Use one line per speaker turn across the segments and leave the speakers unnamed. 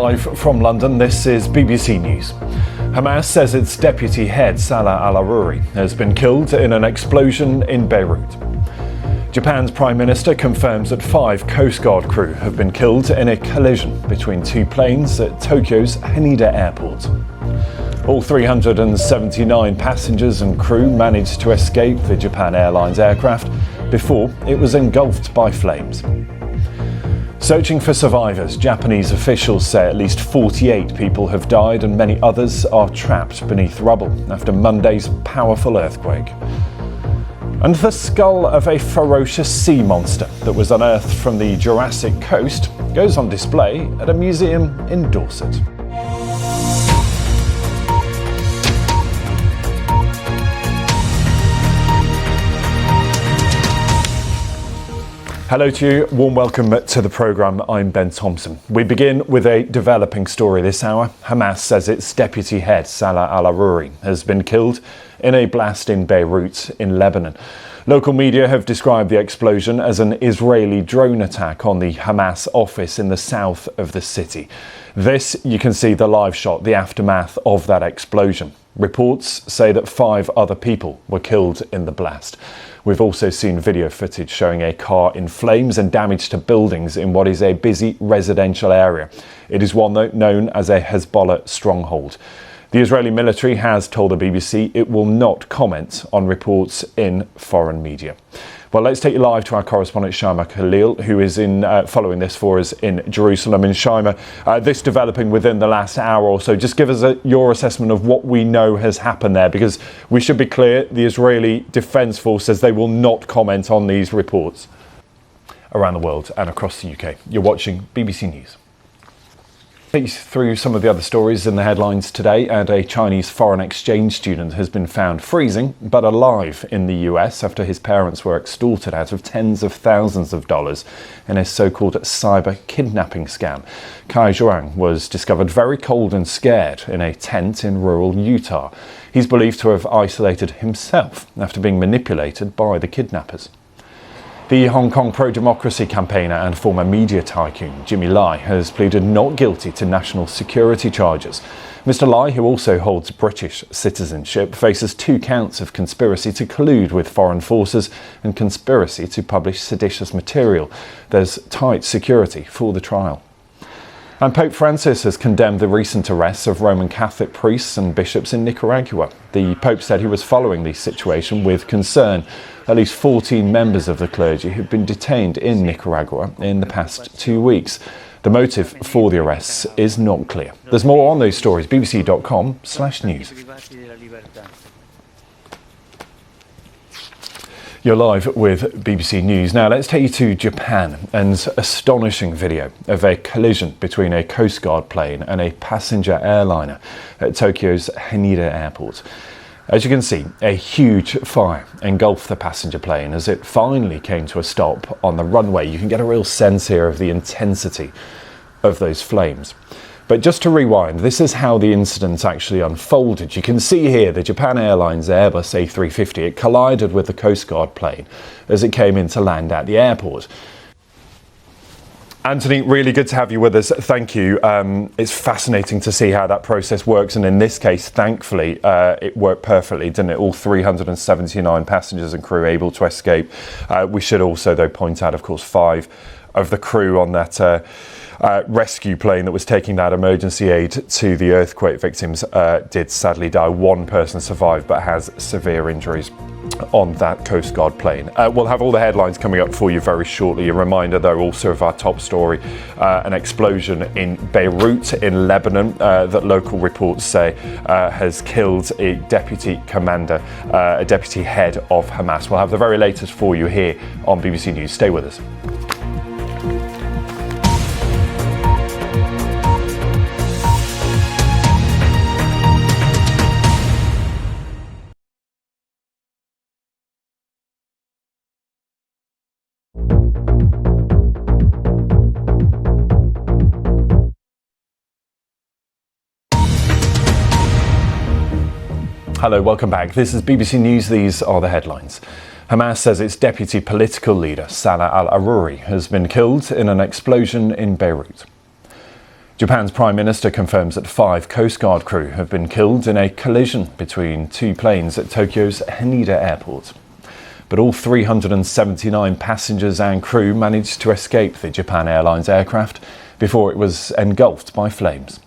Live from London, this is BBC News. Hamas says its deputy head, Salah al-Aruri, has been killed in an explosion in Beirut. Japan's Prime Minister confirms that 5 Coast Guard crew have been killed in a collision between 2 planes at Tokyo's Haneda Airport. All 379 passengers and crew managed to escape the Japan Airlines aircraft before it was engulfed by flames. Searching for survivors, Japanese officials say at least 48 people have died and many others are trapped beneath rubble after Monday's powerful earthquake. And the skull of a ferocious sea monster that was unearthed from the Jurassic coast goes on display at a museum in Dorset. Hello to you, warm welcome to the programme. I'm Ben Thompson. We begin with a developing story this hour. Hamas says its deputy head, Salah al-Aruri, has been killed in a blast in Beirut in Lebanon. Local media have described the explosion as an Israeli drone attack on the Hamas office in the south of the city. This, you can see the live shot, the aftermath of that explosion. Reports say that 5 other people were killed in the blast. We've also seen video footage showing a car in flames and damage to buildings in what is a busy residential area. It is one known as a Hezbollah stronghold. The Israeli military has told the BBC it will not comment on reports in foreign media. Well, let's take you live to our correspondent Shaima Khalil, who is following this for us in Jerusalem. And Shaima, this developing within the last hour or so, just give us your assessment of what we know has happened there, because we should be clear, the Israeli Defence Force says they will not comment on these reports around the world and across the UK. You're watching BBC News. Take you through some of the other stories in the headlines today. And a Chinese foreign exchange student has been found freezing but alive in the US after his parents were extorted out of tens of thousands of dollars in a so-called cyber kidnapping scam. Kai Zhuang was discovered very cold and scared in a tent in rural Utah. He's believed to have isolated himself after being manipulated by the kidnappers. The Hong Kong pro-democracy campaigner and former media tycoon Jimmy Lai has pleaded not guilty to national security charges. Mr. Lai, who also holds British citizenship, faces 2 counts of conspiracy to collude with foreign forces and conspiracy to publish seditious material. There's tight security for the trial. And Pope Francis has condemned the recent arrests of Roman Catholic priests and bishops in Nicaragua. The Pope said he was following the situation with concern. At least 14 members of the clergy have been detained in Nicaragua in the past 2 weeks. The motive for the arrests is not clear. There's more on those stories, bbc.com/news. You're live with BBC News. Now let's take you to Japan and astonishing video of a collision between a Coast Guard plane and a passenger airliner at Tokyo's Haneda Airport. As you can see, a huge fire engulfed the passenger plane as it finally came to a stop on the runway. You can get a real sense here of the intensity of those flames. But just to rewind, this is how the incident actually unfolded. You can see here the Japan Airlines Airbus A350. It collided with the Coast Guard plane as it came in to land at the airport. Anthony, really good to have you with us. Thank you. It's fascinating to see how that process works. And in this case, thankfully, it worked perfectly, didn't it? All 379 passengers and crew able to escape. We should also, though, point out, of course, 5 of the crew on that rescue plane that was taking that emergency aid to the earthquake victims did sadly die. 1 person survived but has severe injuries on that Coast Guard plane. We'll have all the headlines coming up for you very shortly. A reminder, though, also of our top story, an explosion in Beirut in Lebanon that local reports say has killed a deputy commander, a deputy head of Hamas. We'll have the very latest for you here on BBC News. Stay with us. Hello, welcome back. This is BBC News. These are the headlines. Hamas says its deputy political leader, Salah al-Aruri, has been killed in an explosion in Beirut. Japan's Prime Minister confirms that 5 Coast Guard crew have been killed in a collision between 2 planes at Tokyo's Haneda airport. But all 379 passengers and crew managed to escape the Japan Airlines aircraft before it was engulfed by flames.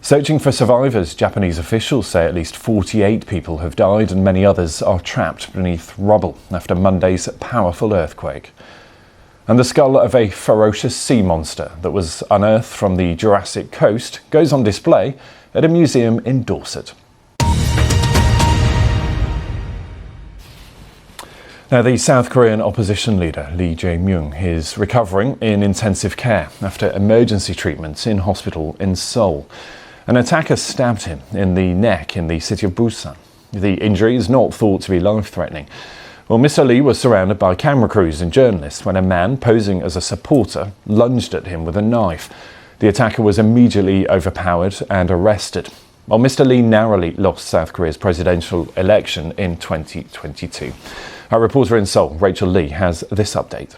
Searching for survivors, Japanese officials say at least 48 people have died and many others are trapped beneath rubble after Monday's powerful earthquake. And the skull of a ferocious sea monster that was unearthed from the Jurassic coast goes on display at a museum in Dorset. Now, the South Korean opposition leader Lee Jae-myung is recovering in intensive care after emergency treatment in hospital in Seoul. An attacker stabbed him in the neck in the city of Busan. The injury is not thought to be life-threatening. Well, Mr. Lee was surrounded by camera crews and journalists when a man posing as a supporter lunged at him with a knife. The attacker was immediately overpowered and arrested. Well, Mr. Lee narrowly lost South Korea's presidential election in 2022. Our reporter in Seoul, Rachel Lee, has this update.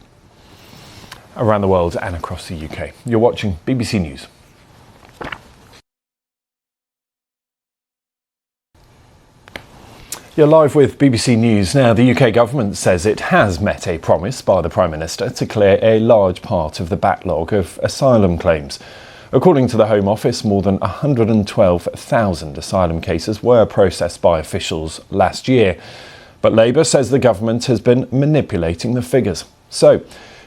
Around the world and across the UK, you're watching BBC News. You're live with BBC News. Now, the UK government says it has met a promise by the Prime Minister to clear a large part of the backlog of asylum claims. According to the Home Office, more than 112,000 asylum cases were processed by officials last year. But Labour says the government has been manipulating the figures. So,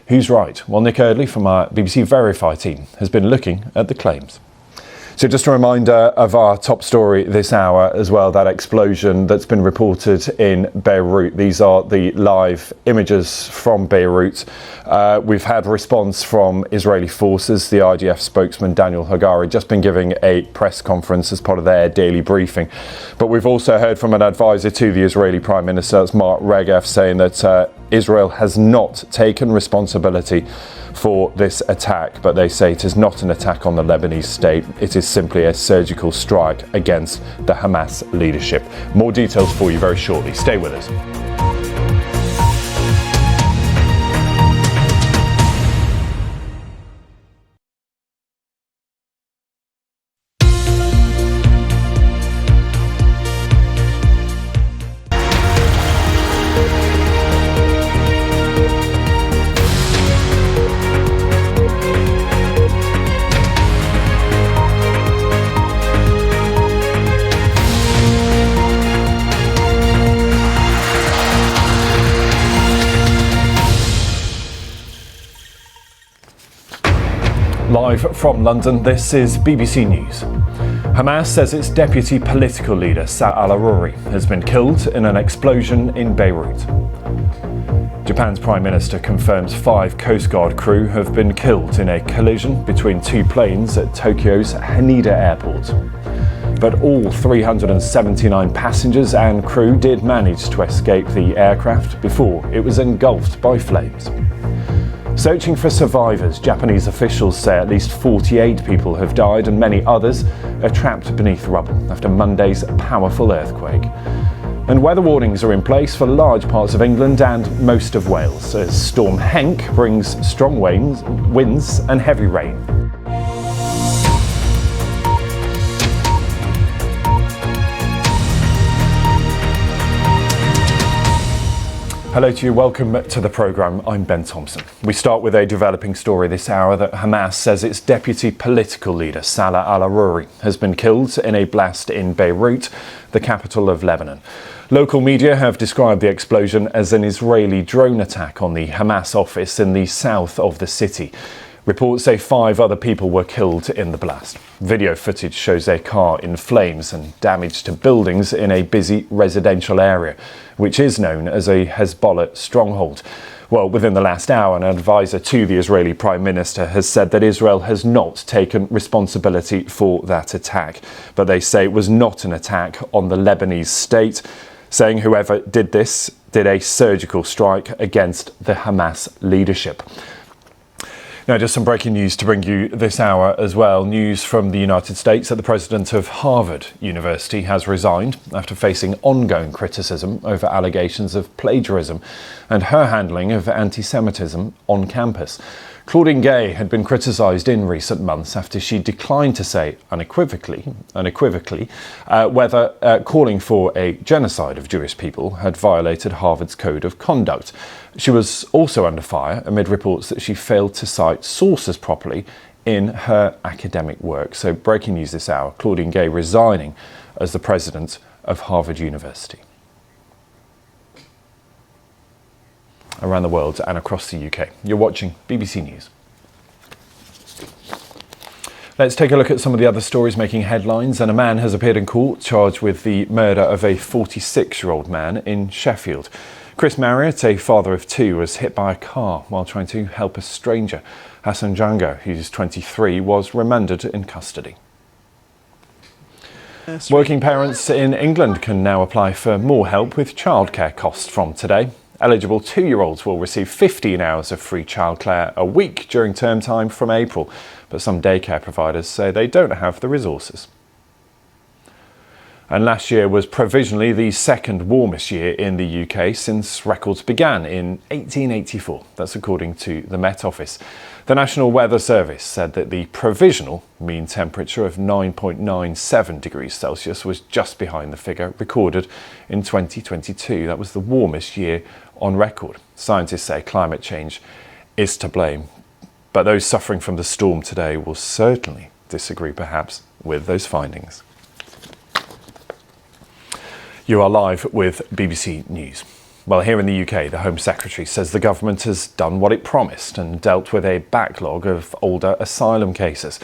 who's right? Well, Nick Eardley from our BBC Verify team has been looking at the claims. So just a reminder of our top story this hour as well, that explosion that's been reported in Beirut. These are the live images from Beirut. We've had response from Israeli forces. The IDF spokesman Daniel Hagari just been giving a press conference as part of their daily briefing. But we've also heard from an advisor to the Israeli Prime Minister, that's Mark Regev, saying that Israel has not taken responsibility for this attack, but they say it is not an attack on the Lebanese state. It is simply a surgical strike against the Hamas leadership. More details for you very shortly. Stay with us. Live from London, this is BBC News. Hamas says its deputy political leader, Salah al-Aruri, has been killed in an explosion in Beirut. Japan's Prime Minister confirms 5 Coast Guard crew have been killed in a collision between 2 planes at Tokyo's Haneda airport. But all 379 passengers and crew did manage to escape the aircraft before it was engulfed by flames. Searching for survivors, Japanese officials say at least 48 people have died and many others are trapped beneath rubble after Monday's powerful earthquake. And weather warnings are in place for large parts of England and most of Wales as Storm Henk brings strong winds and heavy rain. Hello to you, welcome to the programme. I'm Ben Thompson. We start with a developing story this hour that Hamas says its deputy political leader, Salah al-Aruri, has been killed in a blast in Beirut, the capital of Lebanon. Local media have described the explosion as an Israeli drone attack on the Hamas office in the south of the city. Reports say 5 other people were killed in the blast. Video footage shows a car in flames and damage to buildings in a busy residential area, which is known as a Hezbollah stronghold. Well, within the last hour, an advisor to the Israeli Prime Minister has said that Israel has not taken responsibility for that attack. But they say it was not an attack on the Lebanese state, saying whoever did this did a surgical strike against the Hamas leadership. Now, just some breaking news to bring you this hour as well. News from the United States that the president of Harvard University has resigned after facing ongoing criticism over allegations of plagiarism and her handling of anti-Semitism on campus. Claudine Gay had been criticised in recent months after she declined to say unequivocally whether calling for a genocide of Jewish people had violated Harvard's code of conduct. She was also under fire amid reports that she failed to cite sources properly in her academic work. So breaking news this hour, Claudine Gay resigning as the president of Harvard University. Around the world and across the UK. You're watching BBC News. Let's take a look at some of the other stories making headlines. And a man has appeared in court charged with the murder of a 46-year-old man in Sheffield. Chris Marriott, a father of two, was hit by a car while trying to help a stranger. Hassan Django, who's 23, was remanded in custody. Working parents in England can now apply for more help with childcare costs from today. Eligible 2-year-olds will receive 15 hours of free childcare a week during term time from April, but some daycare providers say they don't have the resources. And last year was provisionally the second warmest year in the UK since records began in 1884. That's according to the Met Office. The National Weather Service said that the provisional mean temperature of 9.97 degrees Celsius was just behind the figure recorded in 2022. That was the warmest year on record. Scientists say climate change is to blame, but those suffering from the storm today will certainly disagree perhaps with those findings. You are live with BBC News. Well, here in the UK, the Home Secretary says the government has done what it promised and dealt with a backlog of older asylum cases.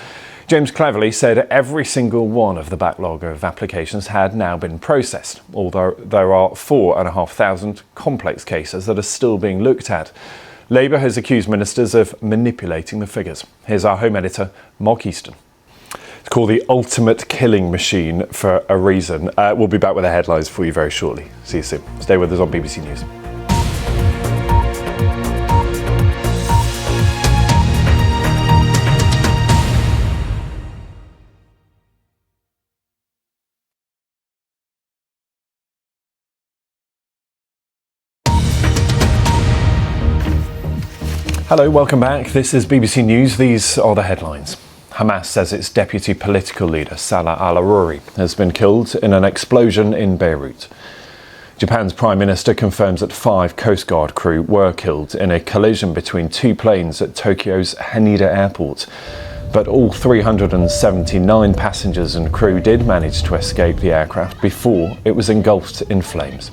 James Cleverly said every single one of the backlog of applications had now been processed, although there are 4,500 complex cases that are still being looked at. Labour has accused ministers of manipulating the figures. Here's our Home Editor, Mark Easton. It's called the ultimate killing machine for a reason. We'll be back with the headlines for you very shortly. See you soon. Stay with us on BBC News. Hello, welcome back. This is BBC News. These are the headlines. Hamas says its deputy political leader, Salah al-Aruri, has been killed in an explosion in Beirut. Japan's Prime Minister confirms that 5 Coast Guard crew were killed in a collision between 2 planes at Tokyo's Haneda Airport. But all 379 passengers and crew did manage to escape the aircraft before it was engulfed in flames.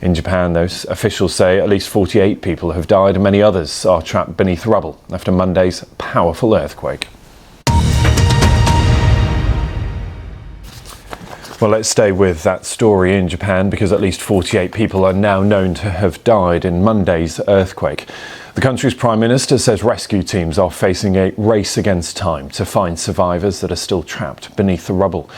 In Japan, those officials say at least 48 people have died and many others are trapped beneath rubble after Monday's powerful earthquake. Well, let's stay with that story in Japan because at least 48 people are now known to have died in Monday's earthquake. The country's Prime Minister says rescue teams are facing a race against time to find survivors that are still trapped beneath the rubble.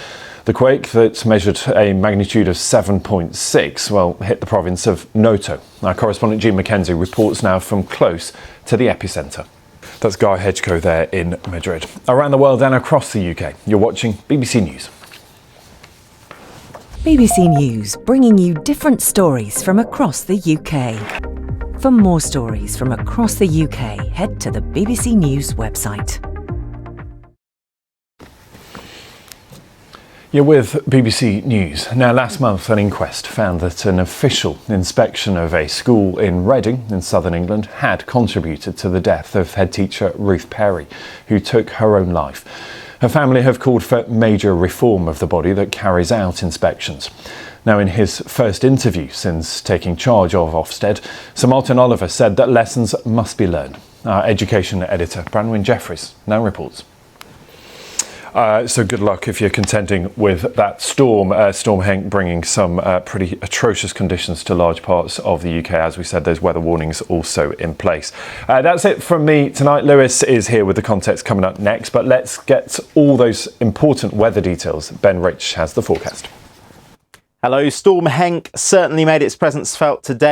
The quake that measured a magnitude of 7.6, hit the province of Noto. Our correspondent Jean McKenzie reports now from close to the epicentre. That's Guy Hedgecoe there in Madrid. Around the world and across the UK, you're watching BBC News.
BBC News, bringing you different stories from across the UK. For more stories from across the UK, head to the BBC News website.
You're with BBC News. Now, last month, an inquest found that an official inspection of a school in Reading, in southern England, had contributed to the death of head teacher Ruth Perry, who took her own life. Her family have called for major reform of the body that carries out inspections. Now, in his first interview since taking charge of Ofsted, Sir Martin Oliver said that lessons must be learned. Our education editor, Branwyn Jeffries, now reports. So good luck if you're contending with that storm. Storm Henk bringing some pretty atrocious conditions to large parts of the UK. As we said, those weather warnings also in place. That's it from me tonight. Lewis is here with the context coming up next, but let's get all those important weather details. Ben Rich has the forecast.
Hello. Storm Henk certainly made its presence felt today.